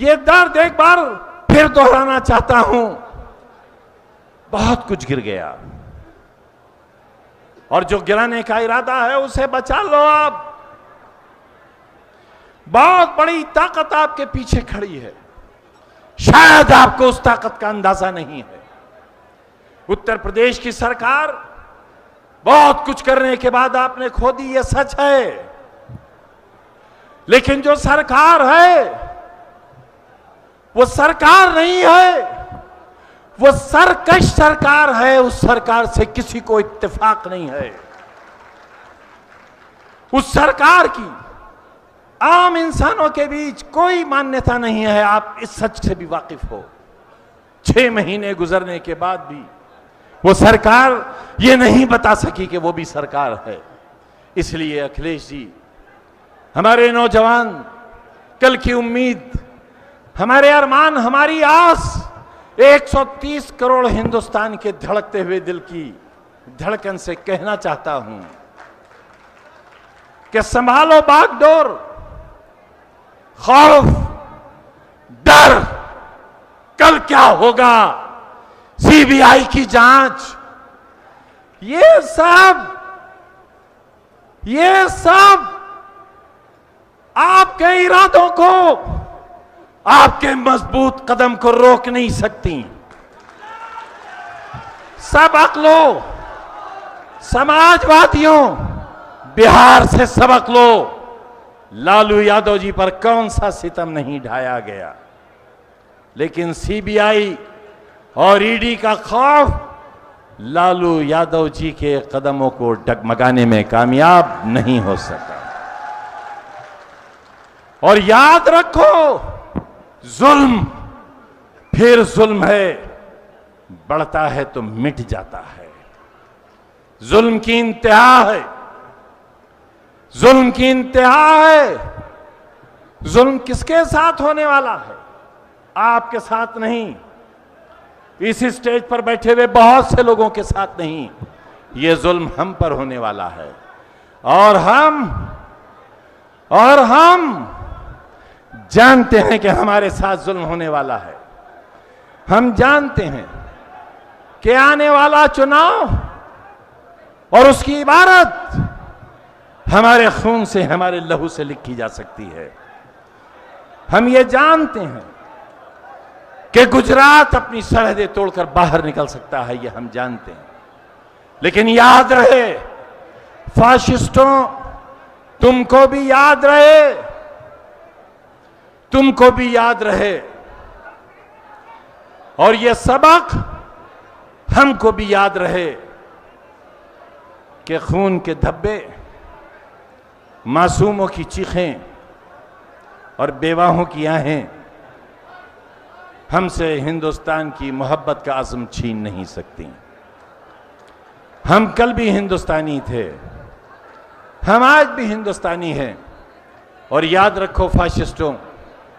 ये दर्द एक बार फिर दोहराना चाहता हूं। बहुत कुछ गिर गया और जो गिराने का इरादा है उसे बचा लो। आप बहुत बड़ी ताकत आपके पीछे खड़ी है, शायद आपको उस ताकत का अंदाजा नहीं है। उत्तर प्रदेश की सरकार बहुत कुछ करने के बाद आपने खो दी, यह सच है। लेकिन जो सरकार है वो सरकार नहीं है, वो सरकश सरकार है। उस सरकार से किसी को इत्तेफाक नहीं है। उस सरकार की आम इंसानों के बीच कोई मान्यता नहीं है। आप इस सच से भी वाकिफ हो। 6 महीने गुजरने के बाद भी वो सरकार ये नहीं बता सकी कि वो भी सरकार है। इसलिए अखिलेश जी, हमारे नौजवान, कल की उम्मीद, हमारे अरमान, हमारी आस, 130 करोड़ हिंदुस्तान के धड़कते हुए दिल की धड़कन से कहना चाहता हूं कि संभालो बागडोर। खौफ, डर, कल क्या होगा, सीबीआई की जांच, ये सब आपके इरादों को, आपके मजबूत कदम को रोक नहीं सकती। सबक लो समाजवादियों, बिहार से सबक लो। लालू यादव जी पर कौन सा सितम नहीं ढाया गया, लेकिन सीबीआई और ईडी का खौफ लालू यादव जी के कदमों को डगमगाने में कामयाब नहीं हो सका। और याद रखो, जुल्म फिर जुल्म है, बढ़ता है तो मिट जाता है। जुल्म की इंतहा है, जुल्म की इंतहा है। जुल्म किसके साथ होने वाला है? आपके साथ नहीं, इस स्टेज पर बैठे हुए बहुत से लोगों के साथ नहीं। ये जुल्म हम पर होने वाला है। और हम जानते हैं कि हमारे साथ जुल्म होने वाला है। हम जानते हैं कि आने वाला चुनाव और उसकी इबारत हमारे खून से, हमारे लहू से लिखी जा सकती है। हम ये जानते हैं कि गुजरात अपनी सरहदें तोड़कर बाहर निकल सकता है, ये हम जानते हैं। लेकिन याद रहे फाशिस्टों, तुमको भी याद रहे, तुमको भी याद रहे, और ये सबक हमको भी याद रहे कि खून के धब्बे, मासूमों की चीखें और बेवाहों की आहें हमसे हिंदुस्तान की मोहब्बत का आज़म छीन नहीं सकती। हम कल भी हिंदुस्तानी थे, हम आज भी हिंदुस्तानी हैं। और याद रखो फाशिस्टों,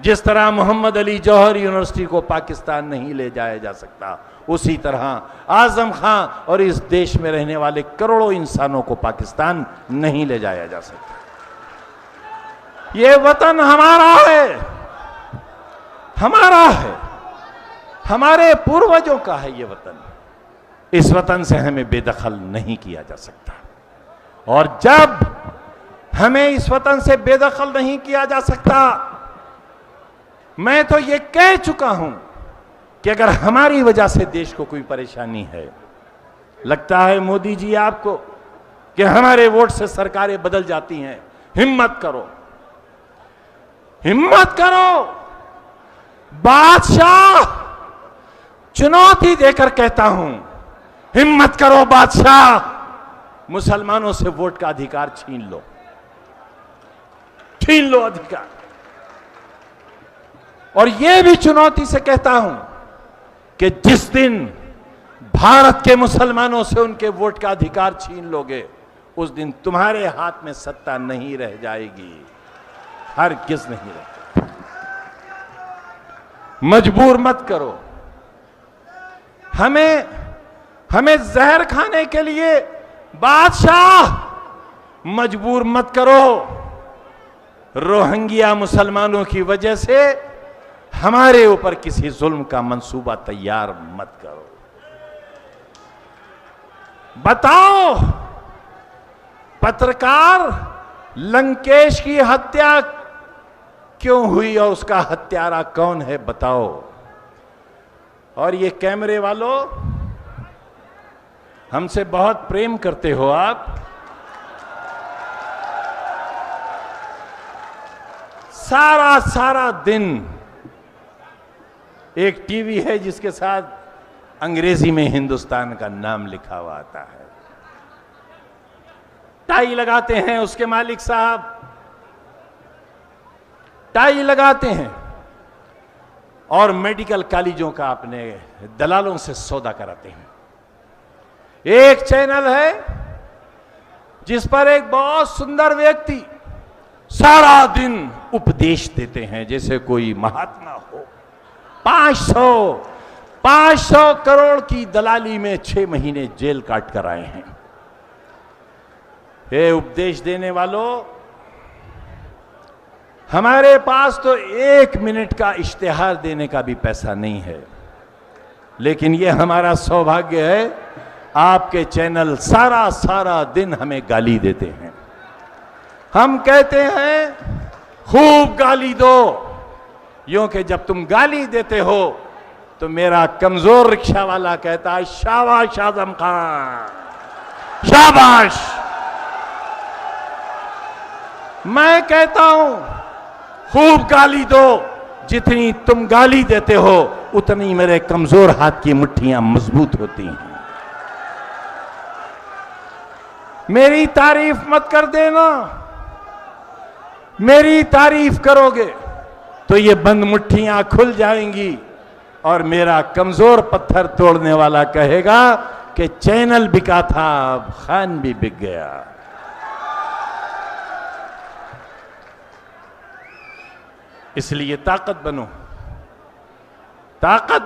जिस तरह मोहम्मद अली जौहर यूनिवर्सिटी को पाकिस्तान नहीं ले जाया जा सकता, उसी तरह आजम खां और इस देश में रहने वाले करोड़ों इंसानों को पाकिस्तान नहीं ले जाया जा सकता। ये वतन हमारा है, हमारा है, हमारे पूर्वजों का है ये वतन। इस वतन से हमें बेदखल नहीं किया जा सकता। और जब हमें इस वतन से बेदखल नहीं किया जा सकता, मैं तो ये कह चुका हूं कि अगर हमारी वजह से देश को कोई परेशानी है, लगता है मोदी जी आपको कि हमारे वोट से सरकारें बदल जाती हैं, हिम्मत करो, हिम्मत करो। बादशाह, चुनौती देकर कहता हूं, हिम्मत करो बादशाह, मुसलमानों से वोट का अधिकार छीन लो, छीन लो अधिकार। और यह भी चुनौती से कहता हूं कि जिस दिन भारत के मुसलमानों से उनके वोट का अधिकार छीन लोगे, उस दिन तुम्हारे हाथ में सत्ता नहीं रह जाएगी, हरगिज़ नहीं रह। मजबूर मत करो हमें जहर खाने के लिए, बादशाह मजबूर मत करो। रोहिंग्या मुसलमानों की वजह से हमारे ऊपर किसी जुल्म का मंसूबा तैयार मत करो। बताओ, पत्रकार लंकेश की हत्या क्यों हुई और उसका हत्यारा कौन है, बताओ। और ये कैमरे वालों, हमसे बहुत प्रेम करते हो आप। सारा दिन एक टीवी है जिसके साथ अंग्रेजी में हिंदुस्तान का नाम लिखा हुआ आता है। टाई लगाते हैं उसके मालिक साहब, टाई लगाते हैं और मेडिकल कॉलेजों का अपने दलालों से सौदा कराते हैं। एक चैनल है जिस पर एक बहुत सुंदर व्यक्ति सारा दिन उपदेश देते हैं जैसे कोई महात्मा हो। 500 करोड़ की दलाली में 6 महीने जेल काट कर आए हैं। ये उपदेश देने वालों, हमारे पास तो 1 मिनट का इश्तिहार देने का भी पैसा नहीं है, लेकिन ये हमारा सौभाग्य है, आपके चैनल सारा दिन हमें गाली देते हैं। हम कहते हैं खूब गाली दो, यूं कि जब तुम गाली देते हो तो मेरा कमजोर रिक्शा वाला कहता है शाबाश आजम खान, शाबाश। मैं कहता हूं खूब गाली दो, जितनी तुम गाली देते हो उतनी मेरे कमजोर हाथ की मुट्ठियां मजबूत होती हैं। मेरी तारीफ मत कर देना, मेरी तारीफ करोगे तो ये बंद मुट्ठियां खुल जाएंगी और मेरा कमजोर पत्थर तोड़ने वाला कहेगा कि चैनल बिका था, अब खान भी बिक गया। इसलिए ताकत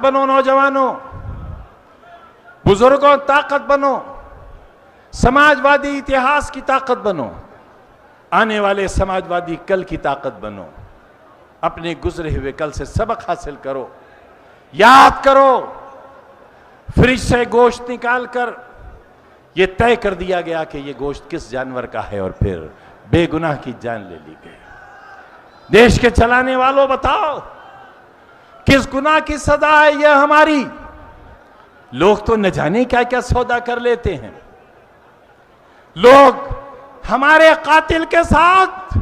बनो नौजवानों, बुजुर्गों, ताकत बनो, समाजवादी इतिहास की ताकत बनो, आने वाले समाजवादी कल की ताकत बनो। अपने गुजरे हुए कल से सबक हासिल करो। याद करो, फ्रिज से गोश्त निकालकर यह तय कर दिया गया कि यह गोश्त किस जानवर का है और फिर बेगुनाह की जान ले ली गई। देश के चलाने वालों, बताओ किस गुनाह की सजा है यह हमारी? लोग तो न जाने क्या क्या सौदा कर लेते हैं। लोग हमारे कातिल के साथ,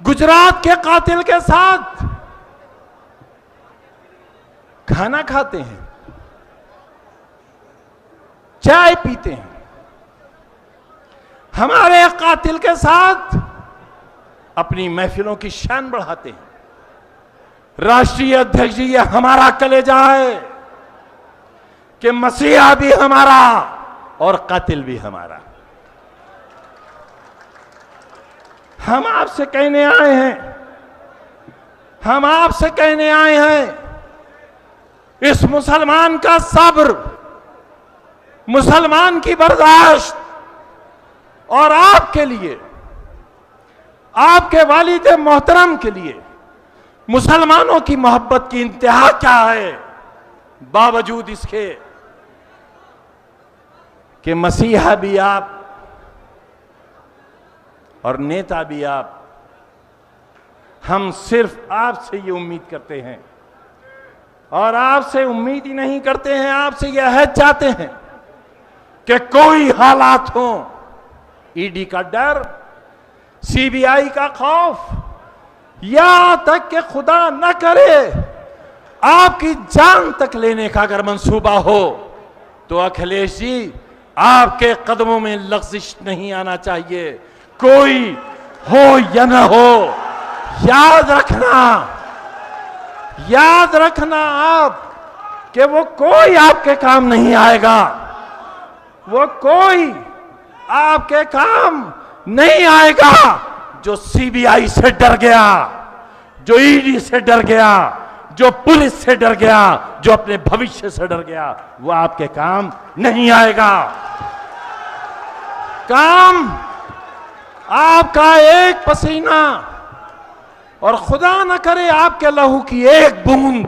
गुजरात के कातिल के साथ खाना खाते हैं, चाय पीते हैं, हमारे कातिल के साथ अपनी महफिलों की शान बढ़ाते हैं। राष्ट्रीय अध्यक्ष जी, ये हमारा कलेजा है कि मसीहा भी हमारा और कातिल भी हमारा। हम आपसे कहने आए हैं, इस मुसलमान का सब्र, मुसलमान की बर्दाश्त और आपके लिए, आपके वालिद मोहतरम के लिए मुसलमानों की मोहब्बत की इंतहा क्या है, बावजूद इसके कि मसीहा भी आप और नेता भी आप। हम सिर्फ आपसे ये उम्मीद करते हैं, और आपसे उम्मीद ही नहीं करते हैं, आपसे यह अहद चाहते हैं कि कोई हालात हो, ईडी का डर, सीबीआई का खौफ, यहां तक कि खुदा न करे आपकी जान तक लेने का अगर मंसूबा हो तो अखिलेश जी, आपके कदमों में लग़्ज़िश नहीं आना चाहिए, कोई हो या न हो। याद रखना आप कि वो कोई आपके काम नहीं आएगा, वो कोई आपके काम नहीं आएगा जो सीबीआई से डर गया, जो ईडी से डर गया, जो पुलिस से डर गया, जो अपने भविष्य से डर गया, वो आपके काम नहीं आएगा। काम आपका एक पसीना और खुदा न करे आपके लहू की एक बूंद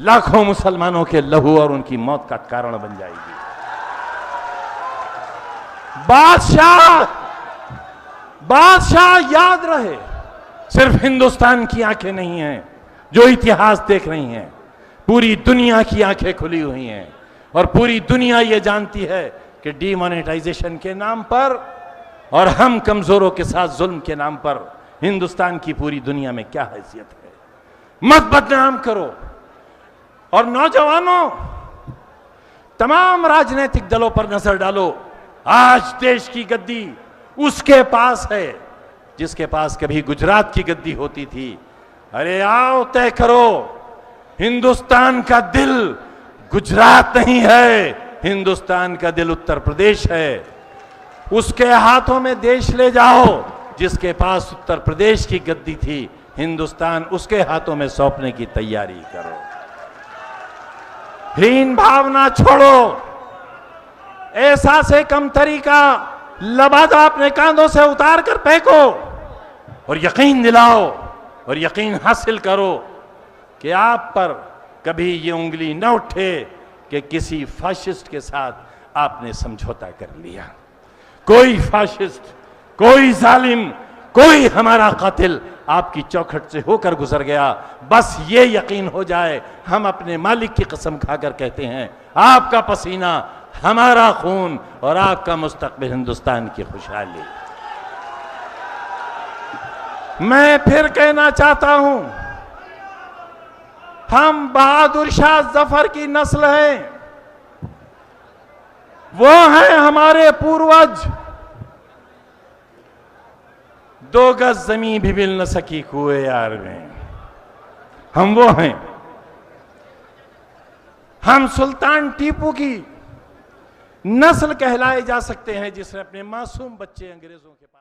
लाखों मुसलमानों के लहू और उनकी मौत का कारण बन जाएगी। बादशाह याद रहे, सिर्फ हिंदुस्तान की आंखें नहीं हैं जो इतिहास देख रही हैं, पूरी दुनिया की आंखें खुली हुई हैं और पूरी दुनिया ये जानती है कि डीमोनेटाइजेशन के नाम पर और हम कमजोरों के साथ जुल्म के नाम पर हिंदुस्तान की पूरी दुनिया में क्या हैसियत है। मत बदनाम करो। और नौजवानों, तमाम राजनीतिक दलों पर नजर डालो। आज देश की गद्दी उसके पास है जिसके पास कभी गुजरात की गद्दी होती थी। अरे आओ तय करो, हिंदुस्तान का दिल गुजरात नहीं है, हिंदुस्तान का दिल उत्तर प्रदेश है। उसके हाथों में देश ले जाओ जिसके पास उत्तर प्रदेश की गद्दी थी, हिंदुस्तान उसके हाथों में सौंपने की तैयारी करो। हीन भावना छोड़ो, ऐसा से कमतरी का लबादा अपने कांधों से उतार कर फेंको और यकीन दिलाओ और यकीन हासिल करो कि आप पर कभी ये उंगली न उठे कि किसी फाशिस्ट के साथ आपने समझौता कर लिया। कोई फाशिस्ट, कोई जालिम, कोई हमारा कातिल आपकी चौखट से होकर गुजर गया, बस ये यकीन हो जाए, हम अपने मालिक की कसम खाकर कहते हैं, आपका पसीना हमारा खून और आपका मुस्तकबिल हिंदुस्तान की खुशहाली। मैं फिर कहना चाहता हूं, हम बहादुर शाह जफर की नस्ल हैं, वो हैं हमारे पूर्वज। 2 गज जमीन भी मिल न सकी कुएं यार में, हम वो हैं। हम सुल्तान टीपू की नस्ल कहलाए जा सकते हैं जिसने अपने मासूम बच्चे अंग्रेजों के पास